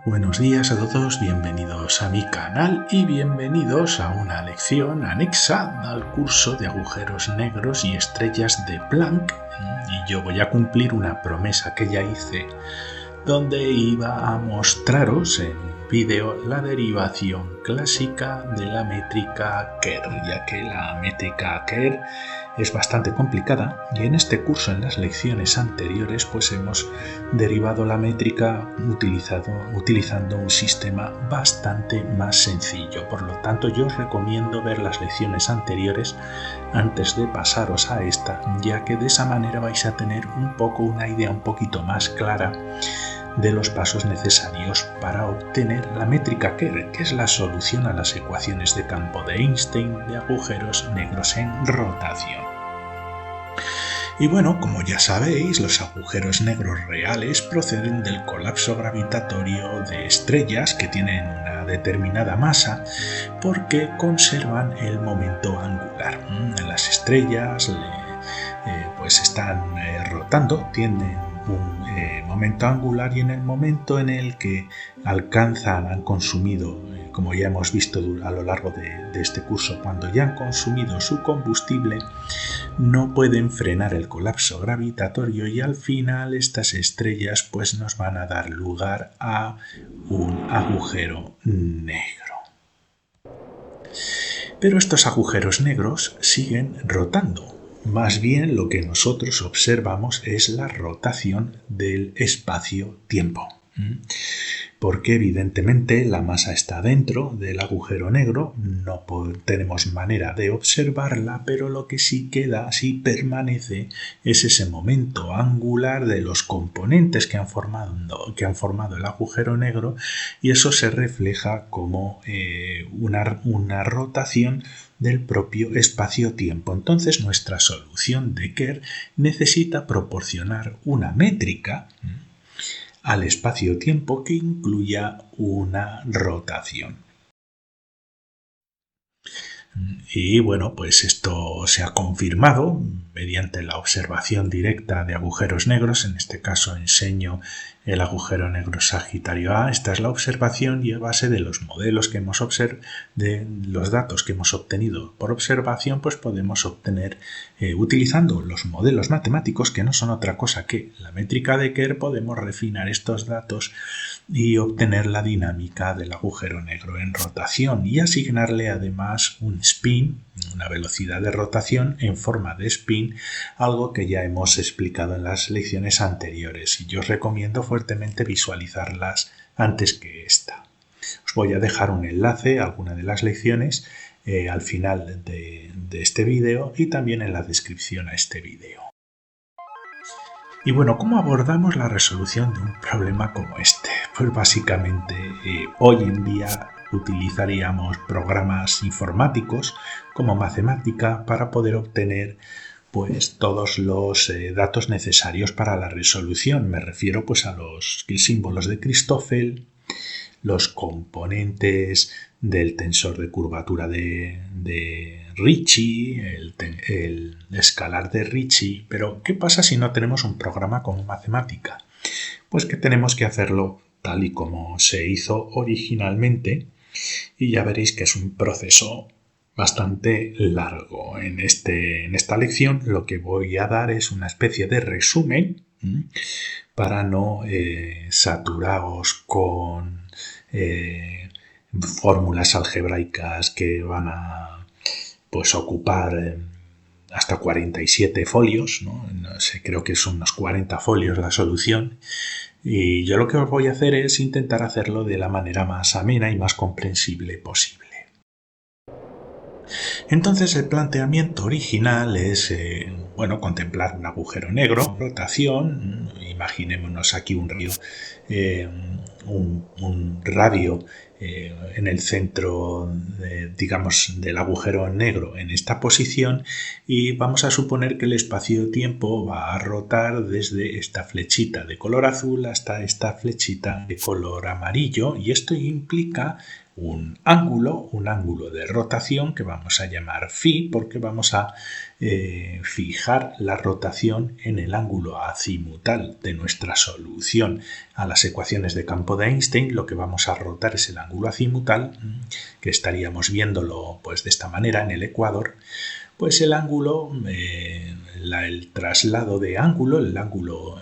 Buenos días a todos, bienvenidos a mi canal y bienvenidos a una lección anexa al curso de agujeros negros y estrellas de Planck. Y yo voy a cumplir una promesa que ya hice, donde iba a mostraros en vídeo la derivación clásica de la métrica Kerr, ya que la métrica Kerr es bastante complicada y en este curso, en las lecciones anteriores, pues hemos derivado la métrica utilizando un sistema bastante más sencillo. Por lo tanto, yo os recomiendo ver las lecciones anteriores antes de pasaros a esta, ya que de esa manera vais a tener una idea un poquito más clara de los pasos necesarios para obtener la métrica Kerr, que es la solución a las ecuaciones de campo de Einstein de agujeros negros en rotación. Y bueno, como ya sabéis, los agujeros negros reales proceden del colapso gravitatorio de estrellas que tienen una determinada masa porque conservan el momento angular. Las estrellas pues están rotando, tienen un momento angular y en el momento en el que han consumido, como ya hemos visto a lo largo de este curso, cuando ya han consumido su combustible, no pueden frenar el colapso gravitatorio y al final estas estrellas pues nos van a dar lugar a un agujero negro. Pero estos agujeros negros siguen rotando. Más bien lo que nosotros observamos es la rotación del espacio-tiempo. Porque evidentemente la masa está dentro del agujero negro, no tenemos manera de observarla, pero lo que sí queda, sí permanece, es ese momento angular de los componentes que han formado el agujero negro, y eso se refleja como una rotación del propio espacio-tiempo. Entonces nuestra solución de Kerr necesita proporcionar una métrica al espacio-tiempo que incluya una rotación. Y bueno, pues esto se ha confirmado mediante la observación directa de agujeros negros. En este caso enseño el agujero negro Sagitario A. Esta es la observación y a base de los modelos que hemos de los datos que hemos obtenido por observación, pues podemos obtener, utilizando los modelos matemáticos, que no son otra cosa que la métrica de Kerr, podemos refinar estos datos y obtener la dinámica del agujero negro en rotación y asignarle además un spin, una velocidad de rotación en forma de spin, algo que ya hemos explicado en las lecciones anteriores y yo os recomiendo fuertemente visualizarlas antes que esta. Os voy a dejar un enlace a alguna de las lecciones al final de este vídeo y también en la descripción a este vídeo. Y bueno, ¿cómo abordamos la resolución de un problema como este? Pues básicamente hoy en día utilizaríamos programas informáticos como Mathematica para poder obtener pues todos los datos necesarios para la resolución. Me refiero pues a los símbolos de Christoffel, los componentes del tensor de curvatura de Ricci, el escalar de Ricci. Pero ¿qué pasa si no tenemos un programa como Mathematica? Pues que tenemos que hacerlo tal y como se hizo originalmente y ya veréis que es un proceso bastante largo. En esta lección lo que voy a dar es una especie de resumen para no saturaros con fórmulas algebraicas que van a ocupar hasta 47 folios, ¿no? No sé, creo que son unos 40 folios la solución. Y yo lo que os voy a hacer es intentar hacerlo de la manera más amena y más comprensible posible. Entonces el planteamiento original es contemplar un agujero negro, rotación, imaginémonos aquí un radio en el centro del agujero negro en esta posición y vamos a suponer que el espacio-tiempo va a rotar desde esta flechita de color azul hasta esta flechita de color amarillo y esto implica un ángulo de rotación que vamos a llamar phi porque vamos a fijar la rotación en el ángulo azimutal de nuestra solución a las ecuaciones de campo de Einstein. Lo que vamos a rotar es el ángulo azimutal, que estaríamos viéndolo pues de esta manera en el ecuador. Pues el ángulo, el traslado de ángulo, el ángulo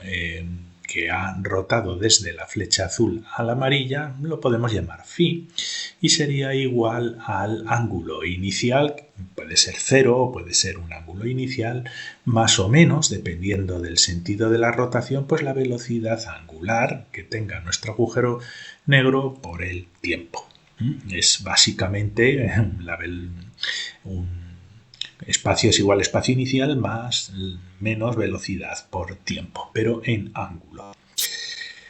que ha rotado desde la flecha azul a la amarilla, lo podemos llamar phi y sería igual al ángulo inicial, puede ser 0 o puede ser un ángulo inicial, más o menos, dependiendo del sentido de la rotación, pues la velocidad angular que tenga nuestro agujero negro por el tiempo. Es básicamente un espacio es igual a espacio inicial más menos velocidad por tiempo, pero en ángulo.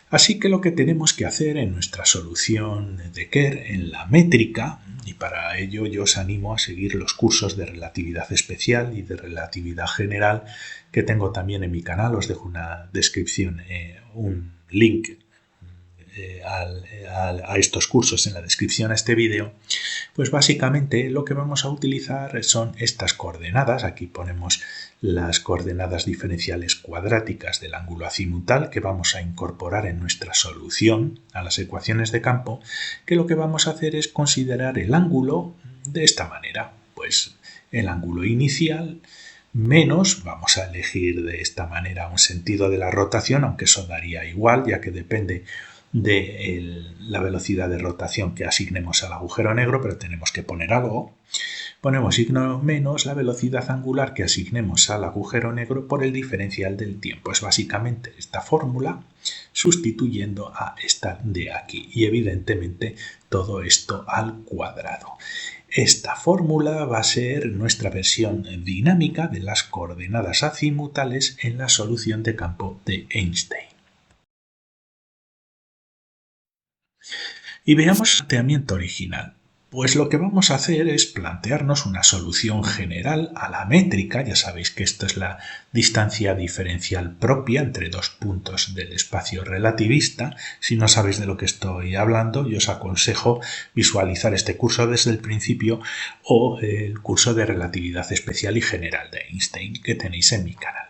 Así que lo que tenemos que hacer en nuestra solución de Kerr en la métrica, y para ello yo os animo a seguir los cursos de relatividad especial y de relatividad general que tengo también en mi canal, os dejo una descripción, un link a estos cursos en la descripción a este vídeo, pues básicamente lo que vamos a utilizar son estas coordenadas. Aquí ponemos las coordenadas diferenciales cuadráticas del ángulo azimutal que vamos a incorporar en nuestra solución a las ecuaciones de campo, que lo que vamos a hacer es considerar el ángulo de esta manera, pues el ángulo inicial menos, vamos a elegir de esta manera un sentido de la rotación, aunque eso daría igual, ya que depende de la velocidad de rotación que asignemos al agujero negro, pero tenemos que poner algo. Ponemos signo menos la velocidad angular que asignemos al agujero negro por el diferencial del tiempo. Es básicamente esta fórmula sustituyendo a esta de aquí y evidentemente todo esto al cuadrado. Esta fórmula va a ser nuestra versión dinámica de las coordenadas azimutales en la solución de campo de Einstein. Y veamos el planteamiento original. Pues lo que vamos a hacer es plantearnos una solución general a la métrica. Ya sabéis que esto es la distancia diferencial propia entre dos puntos del espacio relativista. Si no sabéis de lo que estoy hablando, yo os aconsejo visualizar este curso desde el principio o el curso de relatividad especial y general de Einstein que tenéis en mi canal.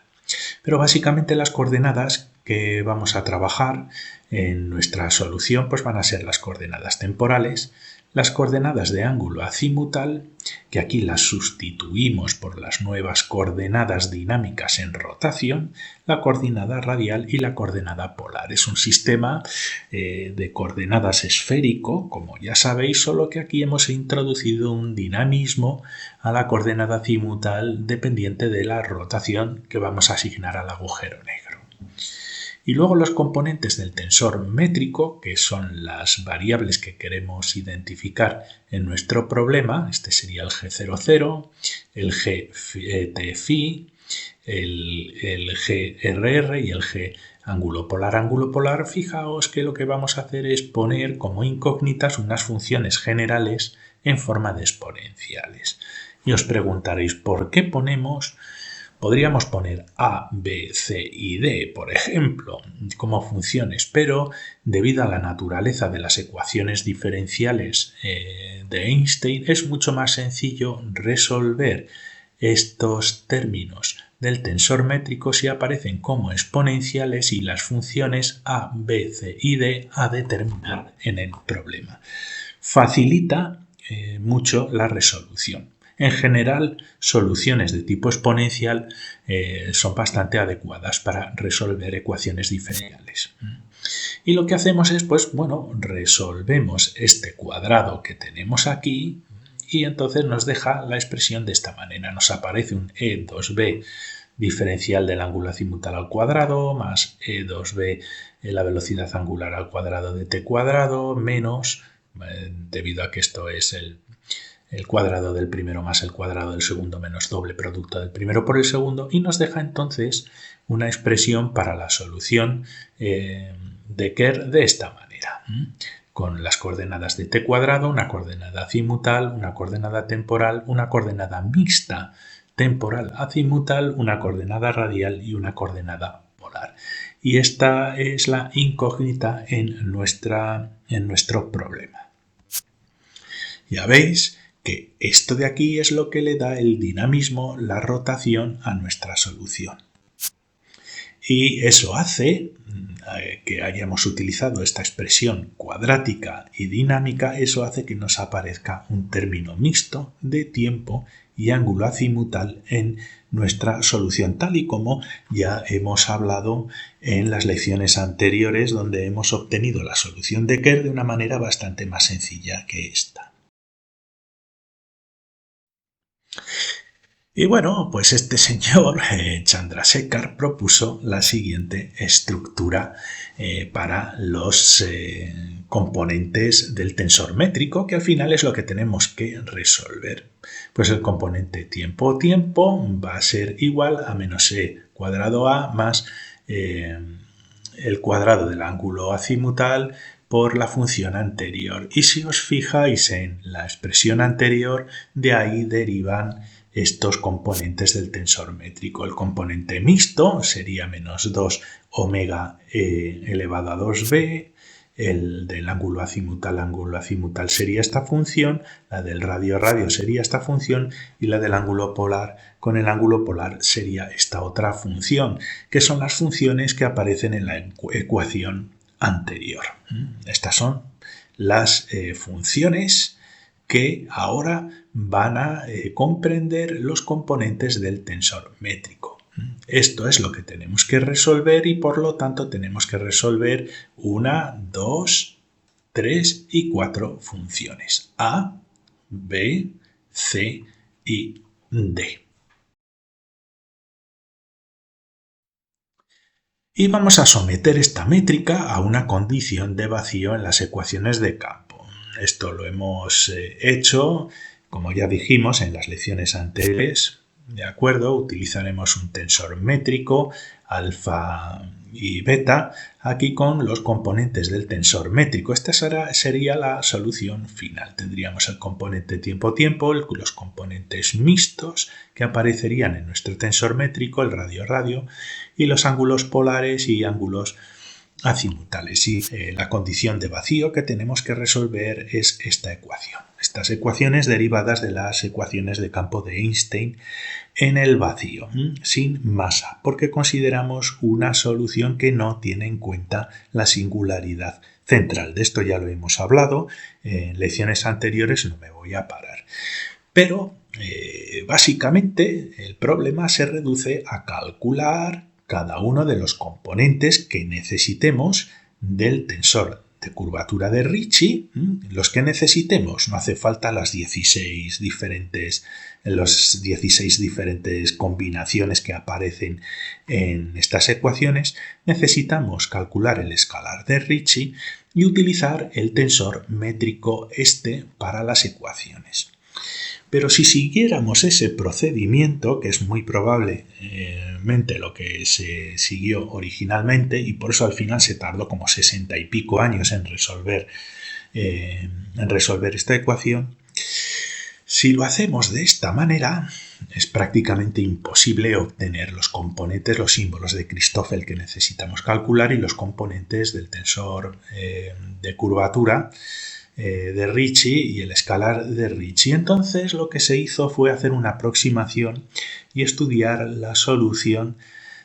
Pero básicamente las coordenadas que vamos a trabajar en nuestra solución pues van a ser las coordenadas temporales, las coordenadas de ángulo azimutal, que aquí las sustituimos por las nuevas coordenadas dinámicas en rotación, la coordenada radial y la coordenada polar. Es un sistema de coordenadas esférico, como ya sabéis, solo que aquí hemos introducido un dinamismo a la coordenada azimutal dependiente de la rotación que vamos a asignar al agujero negro. Y luego los componentes del tensor métrico, que son las variables que queremos identificar en nuestro problema. Este sería el G00, el GT-phi, el GRR y el G ángulo polar. Ángulo polar, fijaos que lo que vamos a hacer es poner como incógnitas unas funciones generales en forma de exponenciales. Y os preguntaréis, ¿por qué ponemos? Podríamos poner A, B, C y D, por ejemplo, como funciones, pero debido a la naturaleza de las ecuaciones diferenciales de Einstein, es mucho más sencillo resolver estos términos del tensor métrico si aparecen como exponenciales y las funciones A, B, C y D a determinar en el problema. Facilita mucho la resolución. En general, soluciones de tipo exponencial son bastante adecuadas para resolver ecuaciones diferenciales. Y lo que hacemos es, pues, bueno, resolvemos este cuadrado que tenemos aquí y entonces nos deja la expresión de esta manera. Nos aparece un E2b diferencial del ángulo azimutal al cuadrado más E2b la velocidad angular al cuadrado de t cuadrado menos, debido a que esto es el cuadrado del primero más el cuadrado del segundo menos doble producto del primero por el segundo, y nos deja entonces una expresión para la solución de Kerr de esta manera, con las coordenadas de t cuadrado, una coordenada azimutal, una coordenada temporal, una coordenada mixta temporal azimutal, una coordenada radial y una coordenada polar. Y esta es la incógnita en nuestro problema. Ya veis que esto de aquí es lo que le da el dinamismo, la rotación a nuestra solución. Y eso hace que hayamos utilizado esta expresión cuadrática y dinámica, eso hace que nos aparezca un término mixto de tiempo y ángulo azimutal en nuestra solución, tal y como ya hemos hablado en las lecciones anteriores, donde hemos obtenido la solución de Kerr de una manera bastante más sencilla que esta. Y bueno, pues este señor, Chandrasekhar, propuso la siguiente estructura para los componentes del tensor métrico, que al final es lo que tenemos que resolver. Pues el componente tiempo va a ser igual a menos e cuadrado a más el cuadrado del ángulo azimutal por la función anterior. Y si os fijáis en la expresión anterior, de ahí derivan estos componentes del tensor métrico. El componente mixto sería menos 2 omega e elevado a 2b, el del ángulo azimutal sería esta función, la del radio sería esta función y la del ángulo polar con el ángulo polar sería esta otra función, que son las funciones que aparecen en la ecuación anterior. Estas son las funciones que ahora van a comprender los componentes del tensor métrico. Esto es lo que tenemos que resolver y por lo tanto tenemos que resolver 1, 2, 3 y 4 funciones A, B, C y D. Y vamos a someter esta métrica a una condición de vacío en las ecuaciones de campo. Esto lo hemos hecho, como ya dijimos en las lecciones anteriores, ¿de acuerdo? Utilizaremos un tensor métrico, alfa y beta, aquí con los componentes del tensor métrico. Esta sería la solución final. Tendríamos el componente tiempo-tiempo, los componentes mixtos que aparecerían en nuestro tensor métrico, el radio-radio, y los ángulos polares y ángulos azimutales. Y la condición de vacío que tenemos que resolver es esta ecuación. Estas ecuaciones derivadas de las ecuaciones de campo de Einstein en el vacío, sin masa, porque consideramos una solución que no tiene en cuenta la singularidad central. De esto ya lo hemos hablado en lecciones anteriores, no me voy a parar. Pero básicamente el problema se reduce a calcular cada uno de los componentes que necesitemos del tensor de curvatura de Ricci, los que necesitemos. No hace falta las 16 diferentes combinaciones que aparecen en estas ecuaciones. Necesitamos calcular el escalar de Ricci y utilizar el tensor métrico para las ecuaciones. Pero si siguiéramos ese procedimiento, que es muy probablemente lo que se siguió originalmente, y por eso al final se tardó como 60 y pico años en resolver esta ecuación, si lo hacemos de esta manera, es prácticamente imposible obtener los componentes, los símbolos de Christoffel que necesitamos calcular y los componentes del tensor de curvatura de Ricci y el escalar de Ricci. Entonces lo que se hizo fue hacer una aproximación y estudiar la solución,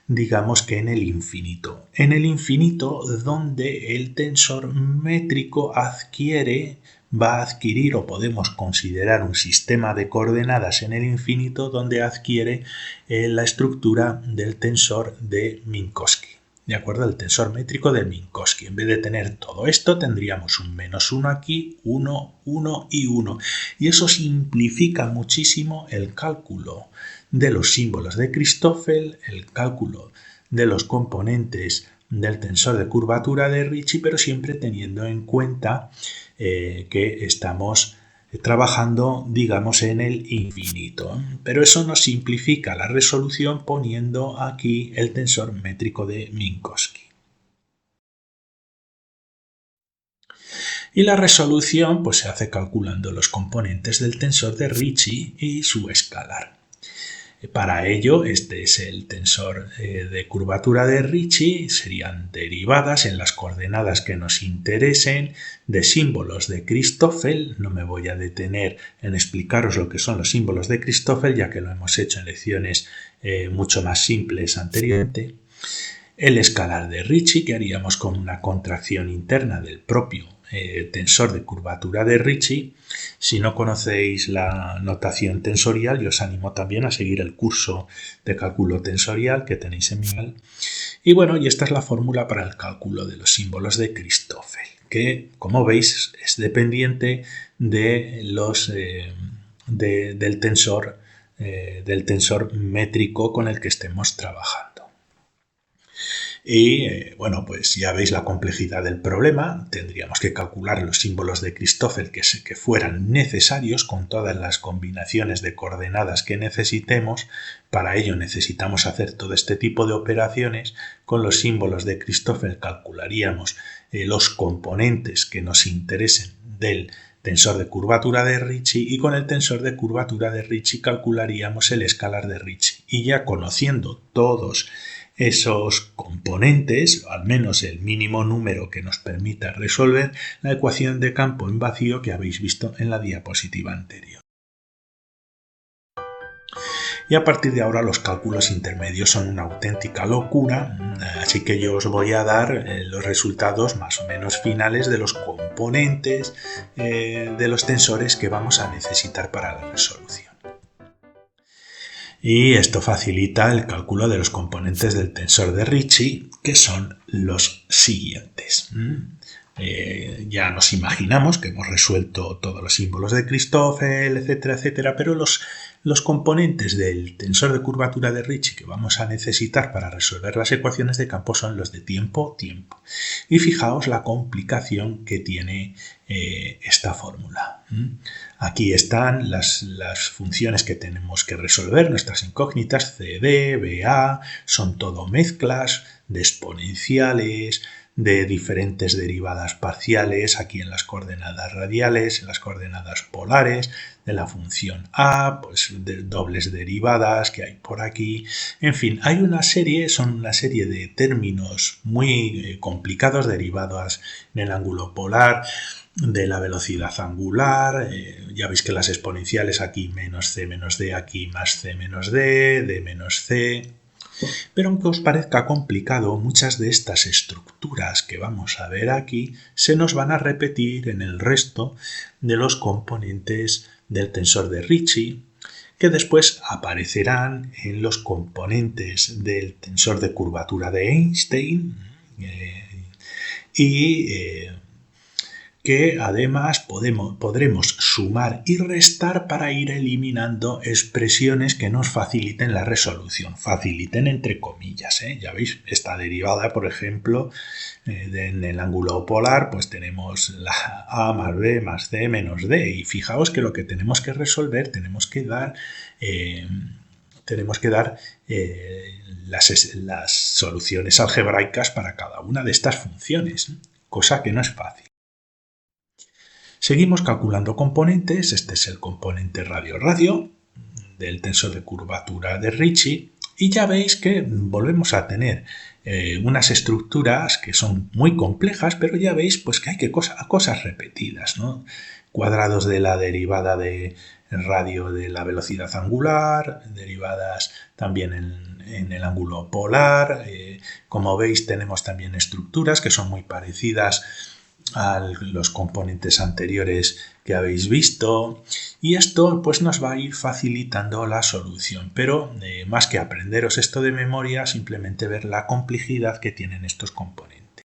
digamos que en el infinito. En el infinito donde el tensor métrico va a adquirir o podemos considerar un sistema de coordenadas en el infinito donde adquiere la estructura del tensor de Minkowski. De acuerdo, el tensor métrico de Minkowski. En vez de tener todo esto, tendríamos un menos 1 aquí, 1, 1 y 1. Y eso simplifica muchísimo el cálculo de los símbolos de Christoffel, el cálculo de los componentes del tensor de curvatura de Ricci, pero siempre teniendo en cuenta que estamos trabajando, digamos, en el infinito. Pero eso nos simplifica la resolución poniendo aquí el tensor métrico de Minkowski. Y la resolución pues, se hace calculando los componentes del tensor de Ricci y su escalar. Para ello, este es el tensor de curvatura de Ricci, serían derivadas en las coordenadas que nos interesen de símbolos de Christoffel. No me voy a detener en explicaros lo que son los símbolos de Christoffel, ya que lo hemos hecho en lecciones mucho más simples anteriormente. El escalar de Ricci, que haríamos con una contracción interna del propio tensor de curvatura de Ricci. Si no conocéis la notación tensorial, yo os animo también a seguir el curso de cálculo tensorial que tenéis en mi canal. Y bueno, y esta es la fórmula para el cálculo de los símbolos de Christoffel, que como veis es dependiente de del tensor métrico con el que estemos trabajando. Y bueno, pues ya veis la complejidad del problema. Tendríamos que calcular los símbolos de Christoffel que fueran necesarios con todas las combinaciones de coordenadas que necesitemos. Para ello necesitamos hacer todo este tipo de operaciones. Con los símbolos de Christoffel calcularíamos los componentes que nos interesen del tensor de curvatura de Ricci, y con el tensor de curvatura de Ricci calcularíamos el escalar de Ricci. Y ya conociendo todos esos componentes, o al menos el mínimo número que nos permita resolver la ecuación de campo en vacío que habéis visto en la diapositiva anterior. Y a partir de ahora los cálculos intermedios son una auténtica locura, así que yo os voy a dar los resultados más o menos finales de los componentes de los tensores que vamos a necesitar para la resolución. Y esto facilita el cálculo de los componentes del tensor de Ricci, que son los siguientes. Ya nos imaginamos que hemos resuelto todos los símbolos de Christoffel, etcétera, etcétera, pero los componentes del tensor de curvatura de Ricci que vamos a necesitar para resolver las ecuaciones de campo son los de tiempo. Y fijaos la complicación que tiene esta fórmula. Aquí están las funciones que tenemos que resolver, nuestras incógnitas CD, BA, son todo mezclas de exponenciales, de diferentes derivadas parciales, aquí en las coordenadas radiales, en las coordenadas polares, de la función A, pues de dobles derivadas que hay por aquí. En fin, son una serie de términos muy complicados derivados en el ángulo polar, de la velocidad angular. Ya veis que las exponenciales aquí menos c menos d, aquí más c menos d menos c. Pero aunque os parezca complicado, muchas de estas estructuras que vamos a ver aquí se nos van a repetir en el resto de los componentes del tensor de Ricci, que después aparecerán en los componentes del tensor de curvatura de Einstein que además podremos sumar y restar para ir eliminando expresiones que nos faciliten la resolución. Faciliten entre comillas, Ya veis, esta derivada, por ejemplo, en el ángulo polar, pues tenemos la A más B más C menos D. Y fijaos que lo que tenemos que resolver, tenemos que dar las soluciones algebraicas para cada una de estas funciones, cosa que no es fácil. Seguimos calculando componentes. Este es el componente radio-radio del tensor de curvatura de Ricci, y ya veis que volvemos a tener unas estructuras que son muy complejas, pero ya veis pues que hay cosas repetidas, ¿no? Cuadrados de la derivada de radio de la velocidad angular, derivadas también en el ángulo polar. Como veis, tenemos también estructuras que son muy parecidas a los componentes anteriores que habéis visto, y esto pues nos va a ir facilitando la solución, pero más que aprenderos esto de memoria, simplemente ver la complejidad que tienen estos componentes.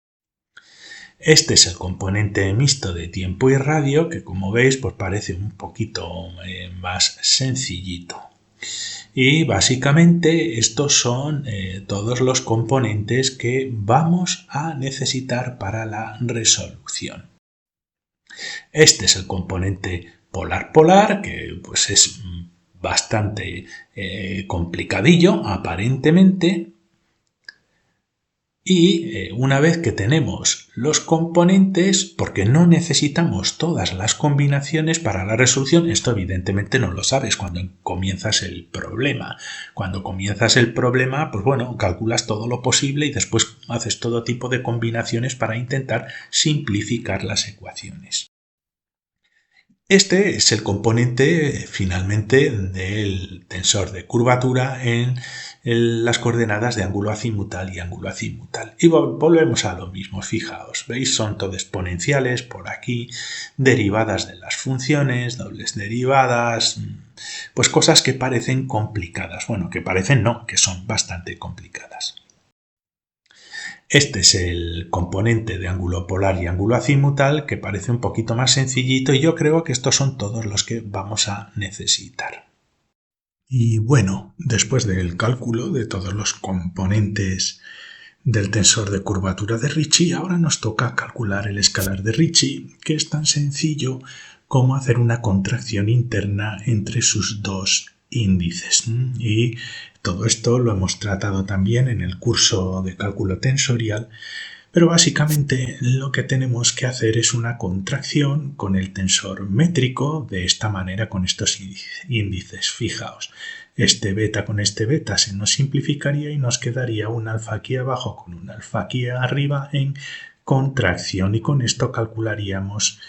Este es el componente mixto de tiempo y radio, que como veis pues parece un poquito más sencillito. Y básicamente estos son todos los componentes que vamos a necesitar para la resolución. Este es el componente polar-polar, que pues es bastante complicadillo aparentemente. Y una vez que tenemos los componentes, porque no necesitamos todas las combinaciones para la resolución, esto evidentemente no lo sabes cuando comienzas el problema. Cuando comienzas el problema, pues bueno, calculas todo lo posible y después haces todo tipo de combinaciones para intentar simplificar las ecuaciones. Este es el componente finalmente del tensor de curvatura en las coordenadas de ángulo azimutal y ángulo azimutal. Y volvemos a lo mismo, fijaos, ¿veis? Son todo exponenciales por aquí, derivadas de las funciones, dobles derivadas, pues cosas que parecen complicadas. Bueno, que parecen no, que son bastante complicadas. Este es el componente de ángulo polar y ángulo azimutal, que parece un poquito más sencillito, y yo creo que estos son todos los que vamos a necesitar. Y bueno, después del cálculo de todos los componentes del tensor de curvatura de Ricci, ahora nos toca calcular el escalar de Ricci, que es tan sencillo como hacer una contracción interna entre sus dos índices. Y todo esto lo hemos tratado también en el curso de cálculo tensorial, pero básicamente lo que tenemos que hacer es una contracción con el tensor métrico de esta manera, con estos índices. Fijaos, este beta con este beta se nos simplificaría y nos quedaría un alfa aquí abajo con un alfa aquí arriba en contracción, y con esto calcularíamos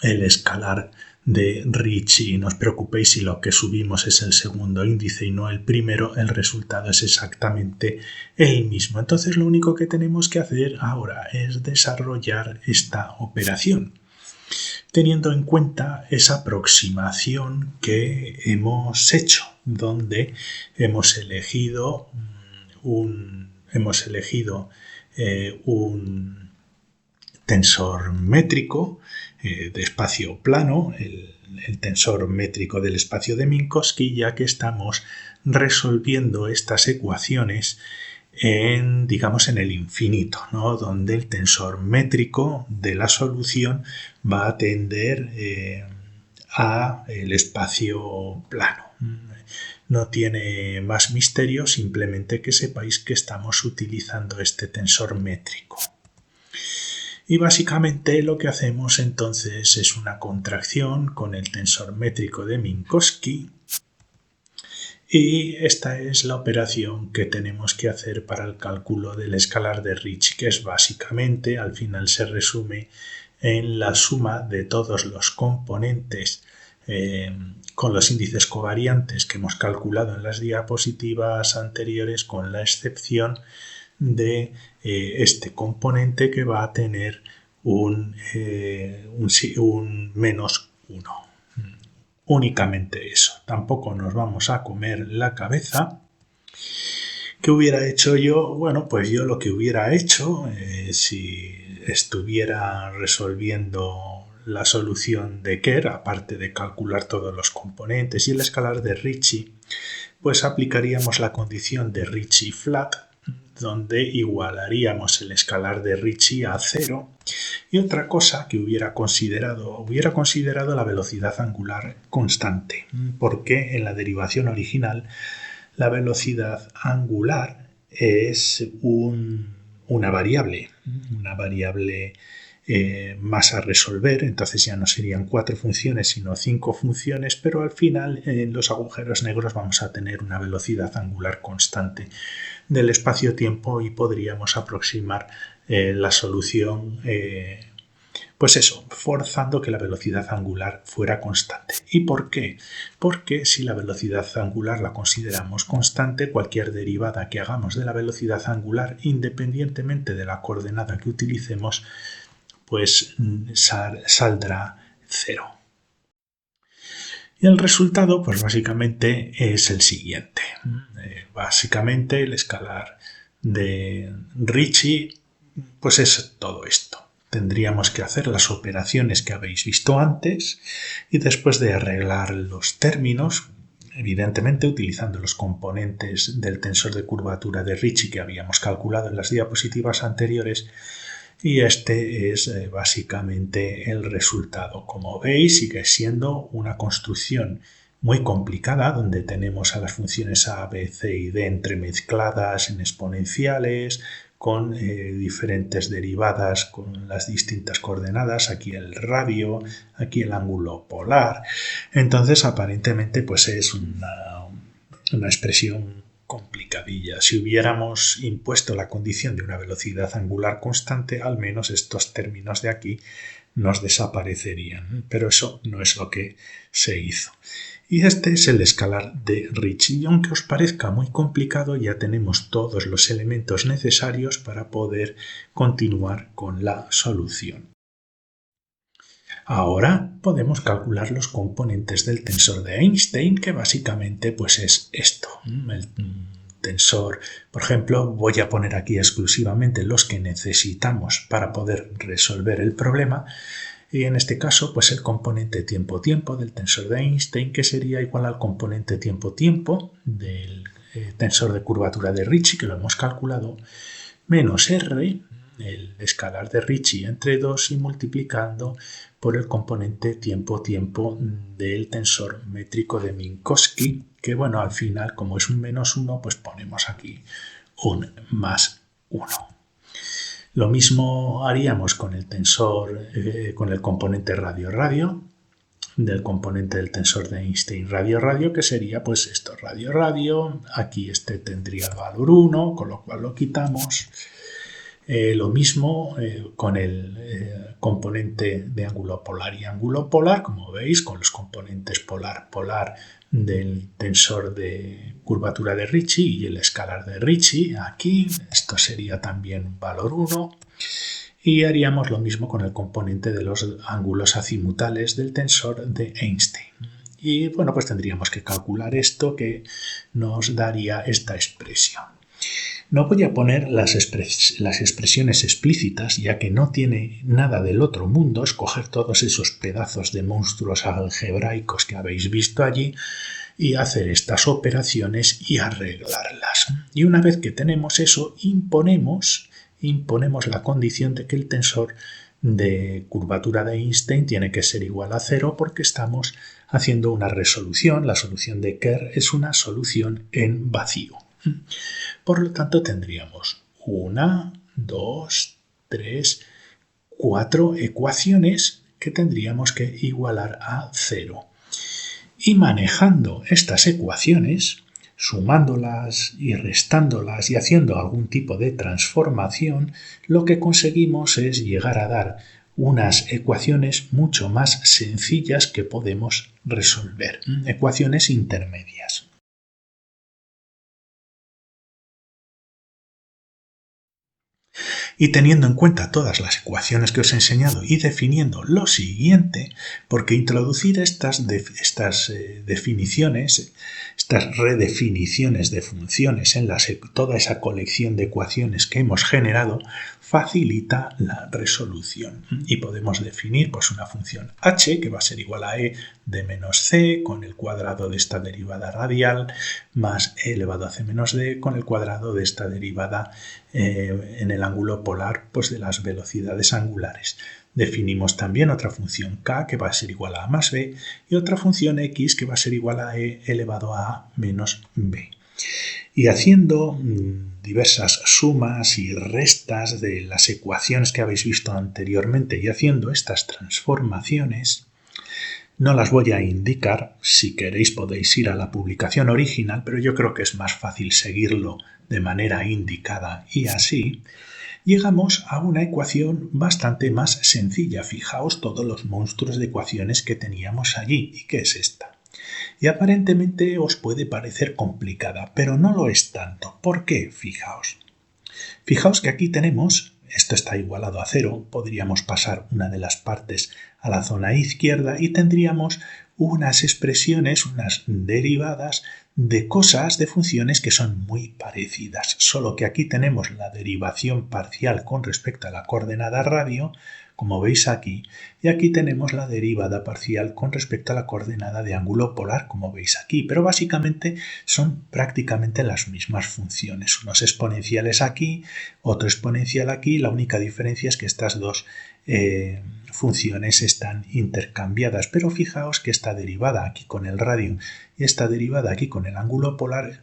el escalar de Ricci. No os preocupéis si lo que subimos es el segundo índice y no el primero, el resultado es exactamente el mismo. Entonces lo único que tenemos que hacer ahora es desarrollar esta operación, teniendo en cuenta esa aproximación que hemos hecho, donde hemos elegido un tensor métrico de espacio plano, el tensor métrico del espacio de Minkowski, ya que estamos resolviendo estas ecuaciones digamos en el infinito, ¿no? Donde el tensor métrico de la solución va a tender a el espacio plano. No tiene más misterio, simplemente que sepáis que estamos utilizando este tensor métrico. Y básicamente lo que hacemos entonces es una contracción con el tensor métrico de Minkowski, y esta es la operación que tenemos que hacer para el cálculo del escalar de Ricci, que es básicamente, al final se resume en la suma de todos los componentes con los índices covariantes que hemos calculado en las diapositivas anteriores, con la excepción de este componente que va a tener un menos 1. Únicamente eso. Tampoco nos vamos a comer la cabeza. ¿Qué hubiera hecho yo? Bueno, pues yo lo que hubiera hecho, si estuviera resolviendo la solución de Kerr, aparte de calcular todos los componentes y el escalar de Ricci, pues aplicaríamos la condición de Ricci flat, donde igualaríamos el escalar de Ricci a 0. Y otra cosa que hubiera considerado la velocidad angular constante, porque en la derivación original la velocidad angular es una variable más a resolver, entonces ya no serían 4 funciones sino 5 funciones, pero al final en los agujeros negros vamos a tener una velocidad angular constante del espacio-tiempo y podríamos aproximar la solución pues eso, forzando que la velocidad angular fuera constante. ¿Y por qué? Porque si la velocidad angular la consideramos constante, cualquier derivada que hagamos de la velocidad angular, independientemente de la coordenada que utilicemos, pues saldrá 0. Y el resultado, pues básicamente es el siguiente. Básicamente el escalar de Ricci, pues es todo esto. Tendríamos que hacer las operaciones que habéis visto antes y después de arreglar los términos, evidentemente utilizando los componentes del tensor de curvatura de Ricci que habíamos calculado en las diapositivas anteriores, y este es básicamente el resultado. Como veis, sigue siendo una construcción muy complicada, donde tenemos a las funciones a, b, c y d entremezcladas en exponenciales, con diferentes derivadas con las distintas coordenadas, aquí el radio, aquí el ángulo polar. Entonces aparentemente pues es una expresión complicadilla. Si hubiéramos impuesto la condición de una velocidad angular constante, al menos estos términos de aquí nos desaparecerían, pero eso no es lo que se hizo. Y este es el escalar de Ricci. Y aunque os parezca muy complicado, ya tenemos todos los elementos necesarios para poder continuar con la solución. Ahora podemos calcular los componentes del tensor de Einstein, que básicamente pues es esto. El tensor, por ejemplo, voy a poner aquí exclusivamente los que necesitamos para poder resolver el problema. Y en este caso, pues el componente tiempo-tiempo del tensor de Einstein, que sería igual al componente tiempo-tiempo del tensor de curvatura de Ricci, que lo hemos calculado, menos R, el escalar de Ricci entre 2 y multiplicando por el componente tiempo-tiempo del tensor métrico de Minkowski, que bueno, al final, como es un menos 1, pues ponemos aquí un más 1. Lo mismo haríamos con el tensor, con el componente radio-radio, del componente del tensor de Einstein radio-radio, que sería pues esto, radio-radio, aquí este tendría el valor 1, con lo cual lo quitamos. Lo mismo con el componente de ángulo polar y ángulo polar, como veis, con los componentes polar-polar del tensor de curvatura de Ricci y el escalar de Ricci. Aquí esto sería también valor 1. Y haríamos lo mismo con el componente de los ángulos azimutales del tensor de Einstein. Y bueno, pues tendríamos que calcular esto, que nos daría esta expresión. No voy a poner las expresiones explícitas, ya que no tiene nada del otro mundo escoger todos esos pedazos de monstruos algebraicos que habéis visto allí y hacer estas operaciones y arreglarlas. Y una vez que tenemos eso, imponemos la condición de que el tensor de curvatura de Einstein tiene que ser igual a 0 porque estamos haciendo una resolución. La solución de Kerr es una solución en vacío. Por lo tanto, tendríamos 1, 2, 3, 4 ecuaciones que tendríamos que igualar a 0. Y manejando estas ecuaciones, sumándolas y restándolas y haciendo algún tipo de transformación, lo que conseguimos es llegar a dar unas ecuaciones mucho más sencillas que podemos resolver, ecuaciones intermedias. Y teniendo en cuenta todas las ecuaciones que os he enseñado y definiendo lo siguiente, porque introducir estas definiciones, estas redefiniciones de funciones en toda esa colección de ecuaciones que hemos generado, facilita la resolución. Y podemos definir pues, una función h que va a ser igual a e de menos c con el cuadrado de esta derivada radial más e elevado a c menos d con el cuadrado de esta derivada en el ángulo polar pues, de las velocidades angulares. Definimos también otra función k que va a ser igual a más b y otra función x que va a ser igual a e elevado a a menos b. Y haciendo diversas sumas y restas de las ecuaciones que habéis visto anteriormente y haciendo estas transformaciones, no las voy a indicar, si queréis podéis ir a la publicación original, pero yo creo que es más fácil seguirlo de manera indicada y así llegamos a una ecuación bastante más sencilla. Fijaos todos los monstruos de ecuaciones que teníamos allí. ¿Y qué es esta? Y aparentemente os puede parecer complicada, pero no lo es tanto. ¿Por qué? Fijaos que aquí tenemos, esto está igualado a 0, podríamos pasar una de las partes a la zona izquierda y tendríamos unas expresiones, unas derivadas de cosas, de funciones que son muy parecidas, solo que aquí tenemos la derivación parcial con respecto a la coordenada radio, como veis aquí, y aquí tenemos la derivada parcial con respecto a la coordenada de ángulo polar, como veis aquí, pero básicamente son prácticamente las mismas funciones, unos exponenciales aquí, otro exponencial aquí, la única diferencia es que estas dos funciones están intercambiadas, pero fijaos que esta derivada aquí con el radio y esta derivada aquí con el ángulo polar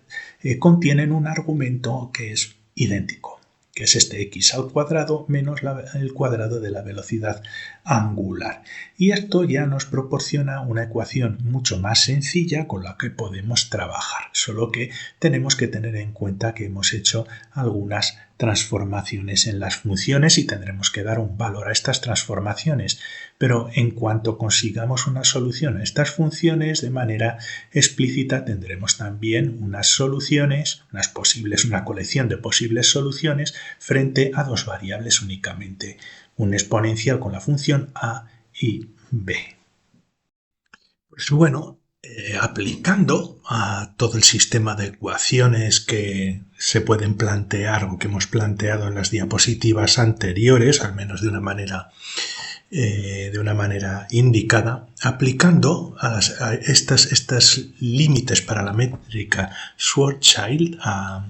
contienen un argumento que es idéntico, que es este x al cuadrado menos el cuadrado de la velocidad angular. Y esto ya nos proporciona una ecuación mucho más sencilla con la que podemos trabajar, solo que tenemos que tener en cuenta que hemos hecho algunas transformaciones en las funciones y tendremos que dar un valor a estas transformaciones. Pero en cuanto consigamos una solución a estas funciones de manera explícita, tendremos también unas soluciones, una colección de posibles soluciones frente a dos variables únicamente, un exponencial con la función a y b. Pues bueno, aplicando a todo el sistema de ecuaciones que se pueden plantear o que hemos planteado en las diapositivas anteriores, al menos de una manera indicada, aplicando a estas límites para la métrica Schwarzschild a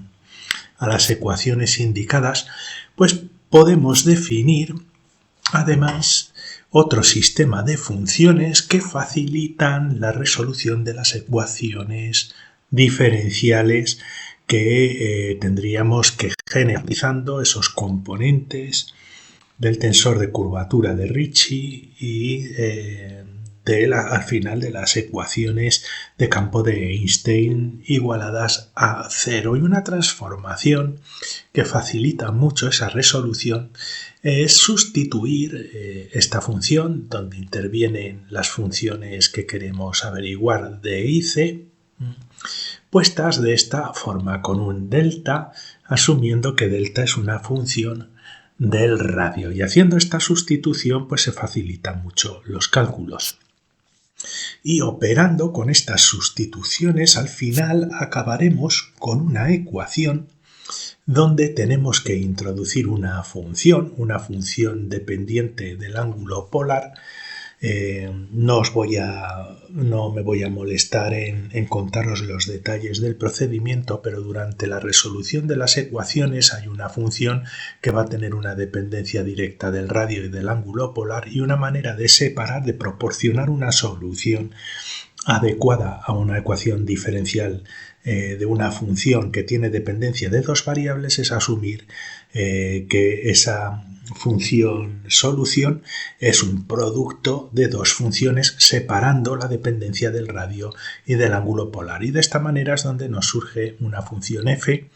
las ecuaciones indicadas, pues podemos definir además otro sistema de funciones que facilitan la resolución de las ecuaciones diferenciales que tendríamos que generalizando esos componentes del tensor de curvatura de Ricci y al final de las ecuaciones de campo de Einstein igualadas a 0. Y una transformación que facilita mucho esa resolución es sustituir esta función donde intervienen las funciones que queremos averiguar de y c, puestas de esta forma con un delta, asumiendo que delta es una función del radio, y haciendo esta sustitución pues se facilitan mucho los cálculos. Y operando con estas sustituciones al final acabaremos con una ecuación donde tenemos que introducir una función dependiente del ángulo polar. No me voy a molestar en contaros los detalles del procedimiento, pero durante la resolución de las ecuaciones hay una función que va a tener una dependencia directa del radio y del ángulo polar, y una manera de proporcionar una solución adecuada a una ecuación diferencial de una función que tiene dependencia de dos variables es asumir que esa función solución es un producto de dos funciones separando la dependencia del radio y del ángulo polar, y de esta manera es donde nos surge una función f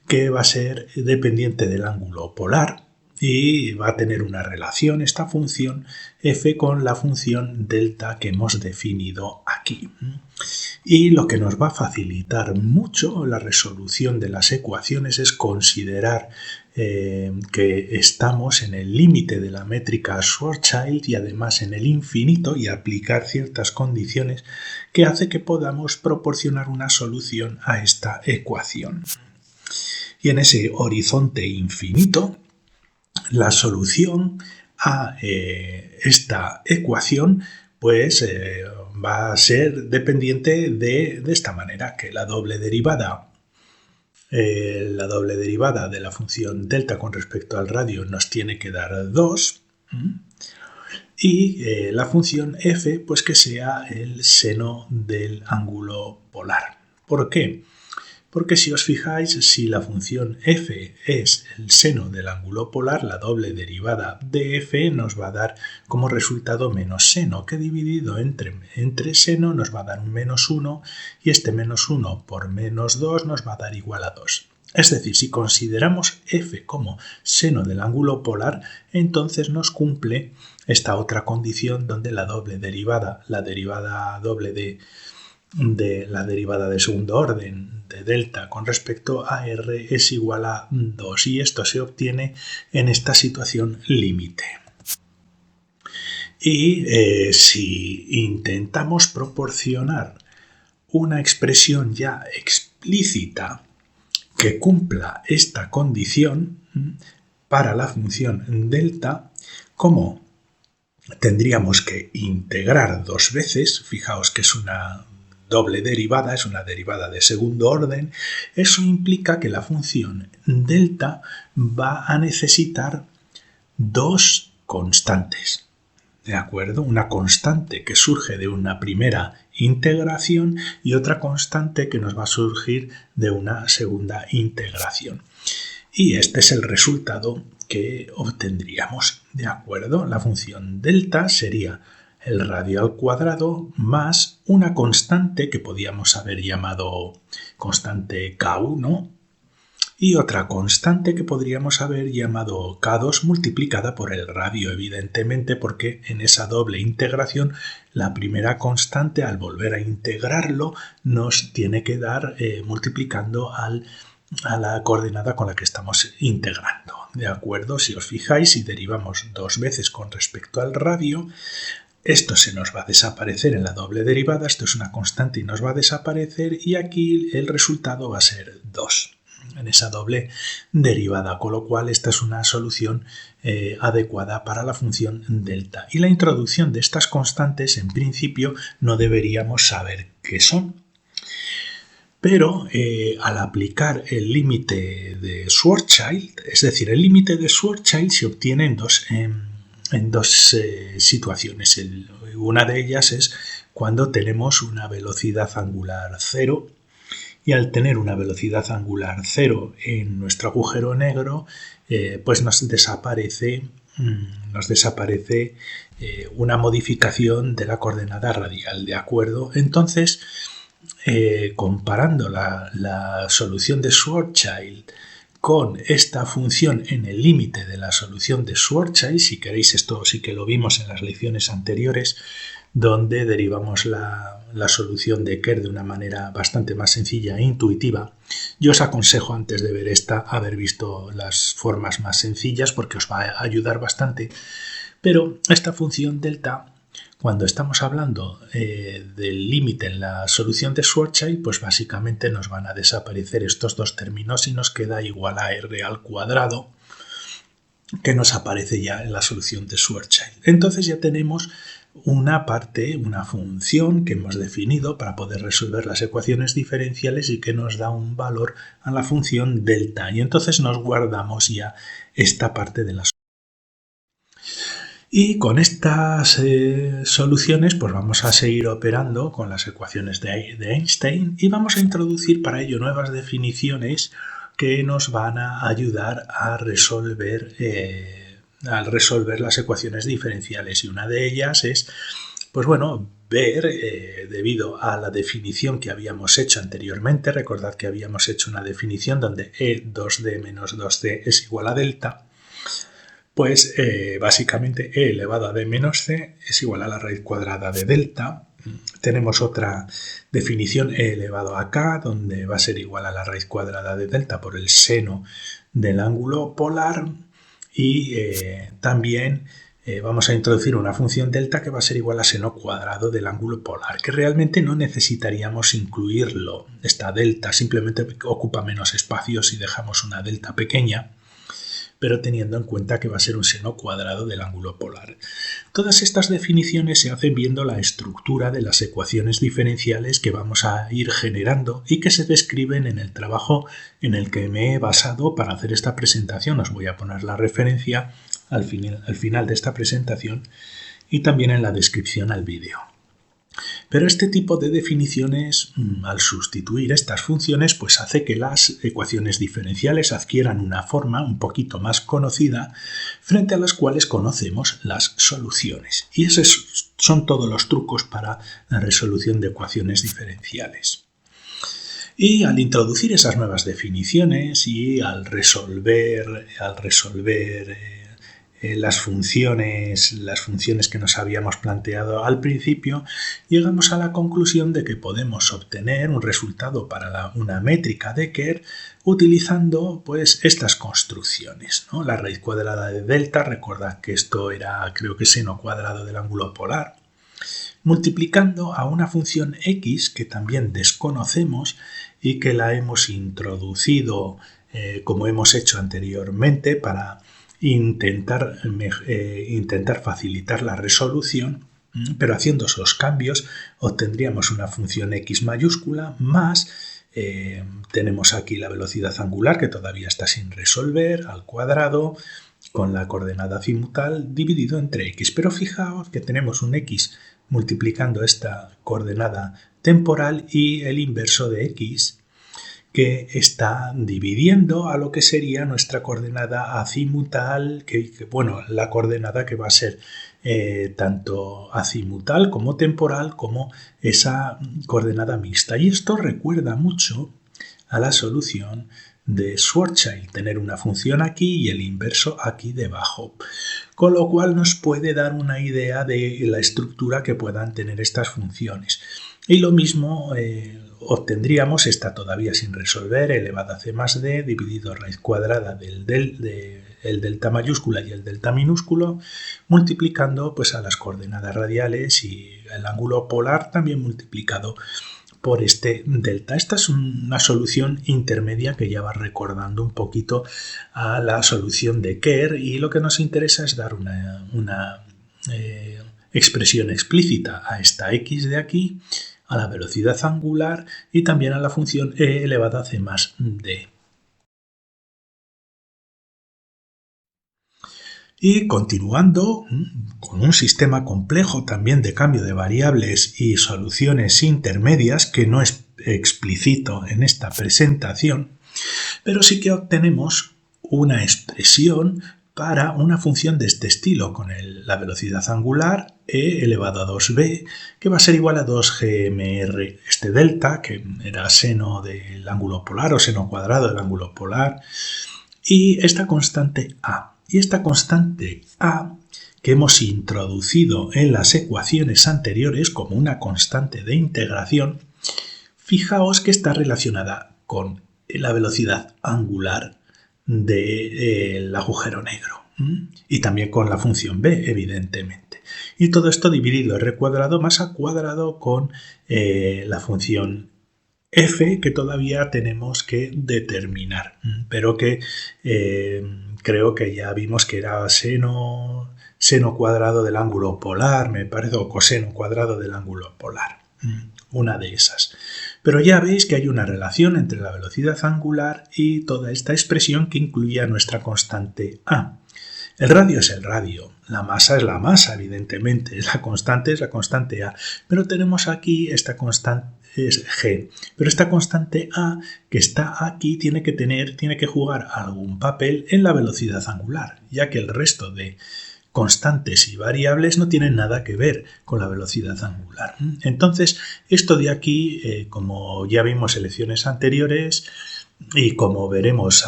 que va a ser dependiente del ángulo polar y va a tener una relación esta función f con la función delta que hemos definido aquí. Y lo que nos va a facilitar mucho la resolución de las ecuaciones es considerar que estamos en el límite de la métrica Schwarzschild y además en el infinito, y aplicar ciertas condiciones que hace que podamos proporcionar una solución a esta ecuación. Y en ese horizonte infinito, la solución a esta ecuación pues va a ser dependiente de esta manera, que la doble derivada de la función delta con respecto al radio nos tiene que dar 2, y la función f pues que sea el seno del ángulo polar. ¿Por qué? Porque si os fijáis, si la función f es el seno del ángulo polar, la doble derivada de f nos va a dar como resultado menos seno, que dividido entre seno nos va a dar un menos 1, y este menos 1 por menos 2 nos va a dar igual a 2. Es decir, si consideramos f como seno del ángulo polar, entonces nos cumple esta otra condición donde la derivada de segundo orden de delta con respecto a r es igual a 2, y esto se obtiene en esta situación límite. Y si intentamos proporcionar una expresión ya explícita que cumpla esta condición para la función delta, ¿cómo? Tendríamos que integrar dos veces, fijaos que es una doble derivada, es una derivada de segundo orden. Eso implica que la función delta va a necesitar dos constantes, ¿de acuerdo? Una constante que surge de una primera integración y otra constante que nos va a surgir de una segunda integración. Y este es el resultado que obtendríamos, ¿de acuerdo? La función delta sería el radio al cuadrado más una constante que podíamos haber llamado constante K1 y otra constante que podríamos haber llamado K2 multiplicada por el radio, evidentemente, porque en esa doble integración la primera constante, al volver a integrarlo, nos tiene que dar multiplicando a la coordenada con la que estamos integrando. ¿De acuerdo? Si os fijáis, si derivamos dos veces con respecto al radio, esto se nos va a desaparecer en la doble derivada, esto es una constante y nos va a desaparecer, y aquí el resultado va a ser 2 en esa doble derivada, con lo cual esta es una solución adecuada para la función delta. Y la introducción de estas constantes, en principio, no deberíamos saber qué son. Pero al aplicar el límite de Schwarzschild, es decir, el límite de Schwarzschild se obtiene en dos situaciones. Una de ellas es cuando tenemos una velocidad angular cero, y al tener una velocidad angular cero en nuestro agujero negro, pues nos desaparece una modificación de la coordenada radial, ¿de acuerdo? Entonces, comparando la solución de Schwarzschild con esta función en el límite de la solución de Schwarzschild, si queréis, esto sí que lo vimos en las lecciones anteriores, donde derivamos la solución de Kerr de una manera bastante más sencilla e intuitiva. Yo os aconsejo, antes de ver esta, haber visto las formas más sencillas porque os va a ayudar bastante. Pero esta función delta, cuando estamos hablando del límite en la solución de Schwarzschild, pues básicamente nos van a desaparecer estos dos términos y nos queda igual a r al cuadrado, que nos aparece ya en la solución de Schwarzschild. Entonces ya tenemos una función que hemos definido para poder resolver las ecuaciones diferenciales y que nos da un valor a la función delta. Y entonces nos guardamos ya esta parte de la solución. Y con estas soluciones pues vamos a seguir operando con las ecuaciones de Einstein y vamos a introducir para ello nuevas definiciones que nos van a ayudar a resolver las ecuaciones diferenciales, y una de ellas es, pues bueno, ver, debido a la definición que habíamos hecho anteriormente, recordad que habíamos hecho una definición donde E2D menos 2D es igual a delta, pues básicamente E elevado a D menos C es igual a la raíz cuadrada de delta. Tenemos otra definición, E elevado a K, donde va a ser igual a la raíz cuadrada de delta por el seno del ángulo polar. Y también vamos a introducir una función delta que va a ser igual a seno cuadrado del ángulo polar, que realmente no necesitaríamos incluirlo. Esta delta simplemente ocupa menos espacio si dejamos una delta pequeña, pero teniendo en cuenta que va a ser un seno cuadrado del ángulo polar. Todas estas definiciones se hacen viendo la estructura de las ecuaciones diferenciales que vamos a ir generando y que se describen en el trabajo en el que me he basado para hacer esta presentación. Os voy a poner la referencia al final de esta presentación y también en la descripción al vídeo. Pero este tipo de definiciones, al sustituir estas funciones, pues hace que las ecuaciones diferenciales adquieran una forma un poquito más conocida, frente a las cuales conocemos las soluciones. Y esos son todos los trucos para la resolución de ecuaciones diferenciales. Y al introducir esas nuevas definiciones y al resolver las funciones que nos habíamos planteado al principio, llegamos a la conclusión de que podemos obtener un resultado para una métrica de Kerr utilizando pues estas construcciones, ¿no? La raíz cuadrada de delta, recordad que esto era, creo que seno cuadrado del ángulo polar, multiplicando a una función x que también desconocemos y que la hemos introducido como hemos hecho anteriormente para intentar facilitar la resolución, pero haciendo esos cambios obtendríamos una función x mayúscula más, tenemos aquí la velocidad angular que todavía está sin resolver, al cuadrado con la coordenada azimutal dividido entre x, pero fijaos que tenemos un x multiplicando esta coordenada temporal y el inverso de x, que está dividiendo a lo que sería nuestra coordenada azimutal, la coordenada que va a ser tanto azimutal como temporal como esa coordenada mixta. Y esto recuerda mucho a la solución de Schwarzschild, tener una función aquí y el inverso aquí debajo, con lo cual nos puede dar una idea de la estructura que puedan tener estas funciones. Y lo mismo obtendríamos, está todavía sin resolver, elevado a c más d dividido raíz cuadrada del delta mayúscula y el delta minúsculo, multiplicando pues a las coordenadas radiales y el ángulo polar también multiplicado por este delta. Esta es una solución intermedia que ya va recordando un poquito a la solución de Kerr, y lo que nos interesa es dar una expresión explícita a esta x de aquí, a la velocidad angular y también a la función e elevado a c más d. Y continuando con un sistema complejo también de cambio de variables y soluciones intermedias, que no es explícito en esta presentación, pero sí que obtenemos una expresión para una función de este estilo, con la velocidad angular e elevado a 2b, que va a ser igual a 2gmr, este delta, que era seno del ángulo polar o seno cuadrado del ángulo polar, y esta constante a. Y esta constante a, que hemos introducido en las ecuaciones anteriores como una constante de integración, fijaos que está relacionada con la velocidad angular del agujero negro y también con la función b, evidentemente. Y todo esto dividido r cuadrado más a cuadrado con la función f, que todavía tenemos que determinar, pero que creo que ya vimos que era seno cuadrado del ángulo polar, me parece, o coseno cuadrado del ángulo polar, una de esas. Pero ya veis que hay una relación entre la velocidad angular y toda esta expresión que incluye a nuestra constante a. El radio es el radio, la masa es la masa, evidentemente, la constante es la constante a, pero tenemos aquí esta constante es g, pero esta constante a que está aquí tiene que jugar algún papel en la velocidad angular, ya que el resto de constantes y variables no tienen nada que ver con la velocidad angular. Entonces, esto de aquí, como ya vimos en lecciones anteriores, y como veremos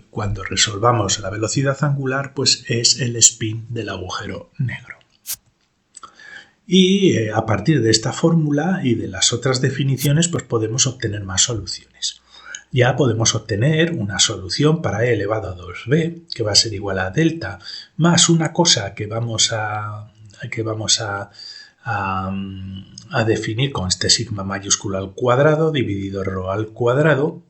cuando resolvamos la velocidad angular, pues es el spin del agujero negro. Y a partir de esta fórmula y de las otras definiciones, pues podemos obtener más soluciones. Ya podemos obtener una solución para e elevado a 2b, que va a ser igual a delta, más una cosa que vamos a definir con este sigma mayúsculo al cuadrado dividido ρ al cuadrado,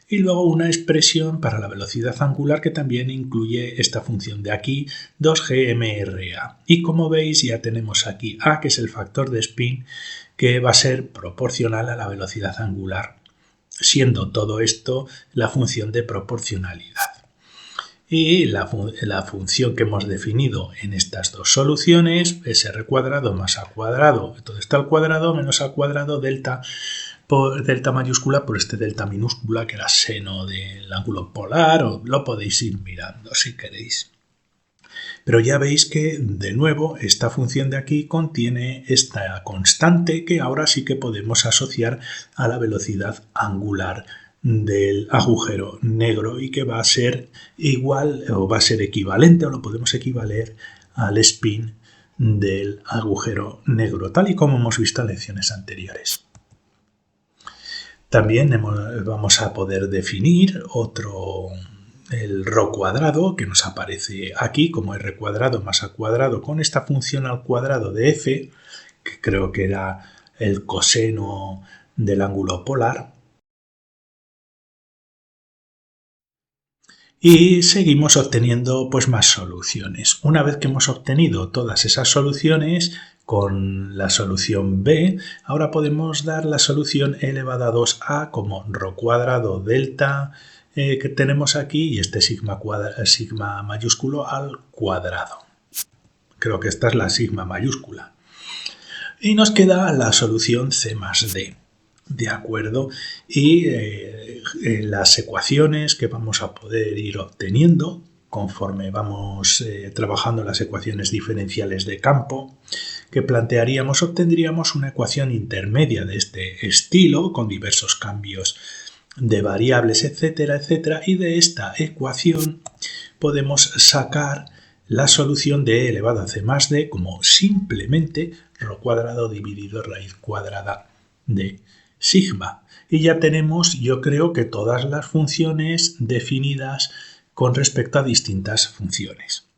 y luego una expresión para la velocidad angular que también incluye esta función de aquí, 2gmra. Y como veis ya tenemos aquí a, que es el factor de spin, que va a ser proporcional a la velocidad angular, siendo todo esto la función de proporcionalidad. Y la función que hemos definido en estas dos soluciones es r cuadrado más a cuadrado, todo esto al cuadrado menos a cuadrado delta mayúscula por este delta minúscula, que era seno del ángulo polar, o lo podéis ir mirando si queréis. Pero ya veis que, de nuevo, esta función de aquí contiene esta constante que ahora sí que podemos asociar a la velocidad angular del agujero negro, y que va a ser igual o va a ser equivalente, o lo podemos equivaler al spin del agujero negro, tal y como hemos visto en lecciones anteriores. También vamos a poder definir el ρ cuadrado, que nos aparece aquí como r cuadrado más a cuadrado con esta función al cuadrado de f, que creo que era el coseno del ángulo polar. Y seguimos obteniendo pues más soluciones. Una vez que hemos obtenido todas esas soluciones con la solución b, ahora podemos dar la solución e elevado a 2a como ρ cuadrado delta que tenemos aquí, y este sigma mayúsculo al cuadrado. Creo que esta es la sigma mayúscula. Y nos queda la solución c más d. ¿De acuerdo? Y las ecuaciones que vamos a poder ir obteniendo conforme vamos trabajando las ecuaciones diferenciales de campo que plantearíamos, obtendríamos una ecuación intermedia de este estilo con diversos cambios de variables, etcétera, etcétera, y de esta ecuación podemos sacar la solución de e elevado a c más d como simplemente ρ cuadrado dividido raíz cuadrada de sigma. Y ya tenemos, yo creo que todas las funciones definidas con respecto a distintas funciones.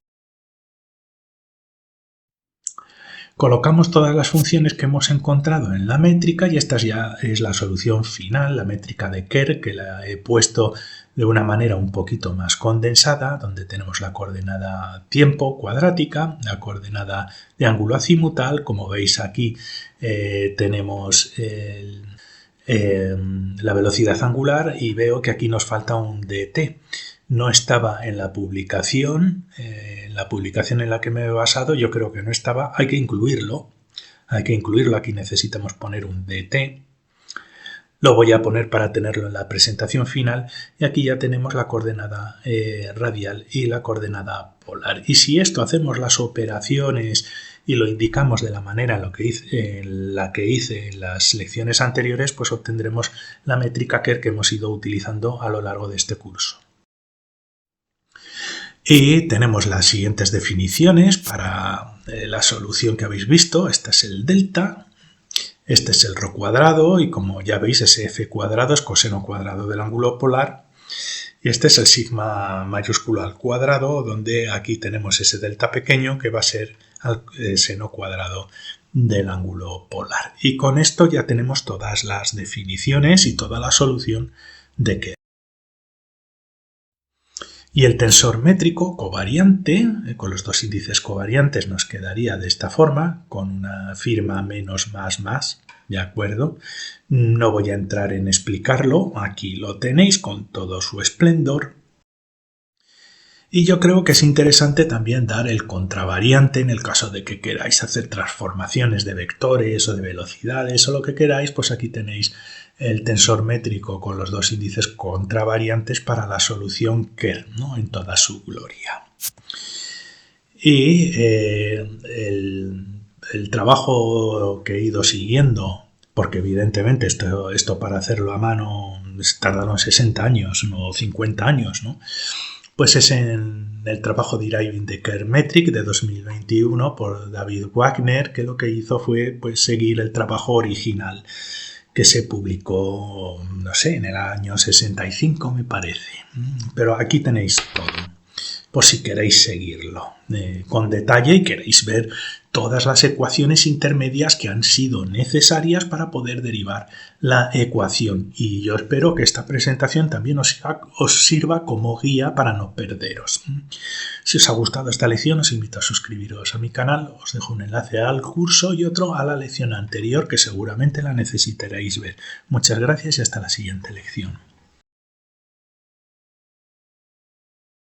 Colocamos todas las funciones que hemos encontrado en la métrica y esta ya es la solución final, la métrica de Kerr, que la he puesto de una manera un poquito más condensada, donde tenemos la coordenada tiempo cuadrática, la coordenada de ángulo azimutal. Como veis aquí tenemos la velocidad angular y veo que aquí nos falta un dt. No estaba en la publicación, en la que me he basado, yo creo que no estaba, hay que incluirlo, aquí necesitamos poner un dt, lo voy a poner para tenerlo en la presentación final y aquí ya tenemos la coordenada radial y la coordenada polar. Y si esto hacemos las operaciones y lo indicamos de la manera en la que hice en las lecciones anteriores, pues obtendremos la métrica Kerr que hemos ido utilizando a lo largo de este curso. Y tenemos las siguientes definiciones para la solución que habéis visto. Este es el delta, este es el ρ cuadrado y como ya veis ese f cuadrado es coseno cuadrado del ángulo polar. Y este es el sigma mayúsculo al cuadrado, donde aquí tenemos ese delta pequeño que va a ser el seno cuadrado del ángulo polar. Y con esto ya tenemos todas las definiciones y toda la solución de Kerr. Y el tensor métrico covariante, con los dos índices covariantes nos quedaría de esta forma, con una firma menos más más, ¿de acuerdo? No voy a entrar en explicarlo, aquí lo tenéis con todo su esplendor. Y yo creo que es interesante también dar el contravariante en el caso de que queráis hacer transformaciones de vectores o de velocidades o lo que queráis, pues aquí tenéis el tensor métrico con los dos índices contravariantes para la solución Kerr, ¿no? En toda su gloria. Y el trabajo que he ido siguiendo, porque evidentemente esto para hacerlo a mano tardaron 60 años, no 50 años, ¿no? Pues es en el trabajo Deriving the Kerr Metric de 2021 por David Wagner, que lo que hizo fue pues, seguir el trabajo original que se publicó, no sé, en el año 65 me parece. Pero aquí tenéis todo, por si queréis seguirlo con detalle y queréis ver todas las ecuaciones intermedias que han sido necesarias para poder derivar la ecuación. Y yo espero que esta presentación también os sirva como guía para no perderos. Si os ha gustado esta lección, os invito a suscribiros a mi canal. Os dejo un enlace al curso y otro a la lección anterior que seguramente la necesitaréis ver. Muchas gracias y hasta la siguiente lección.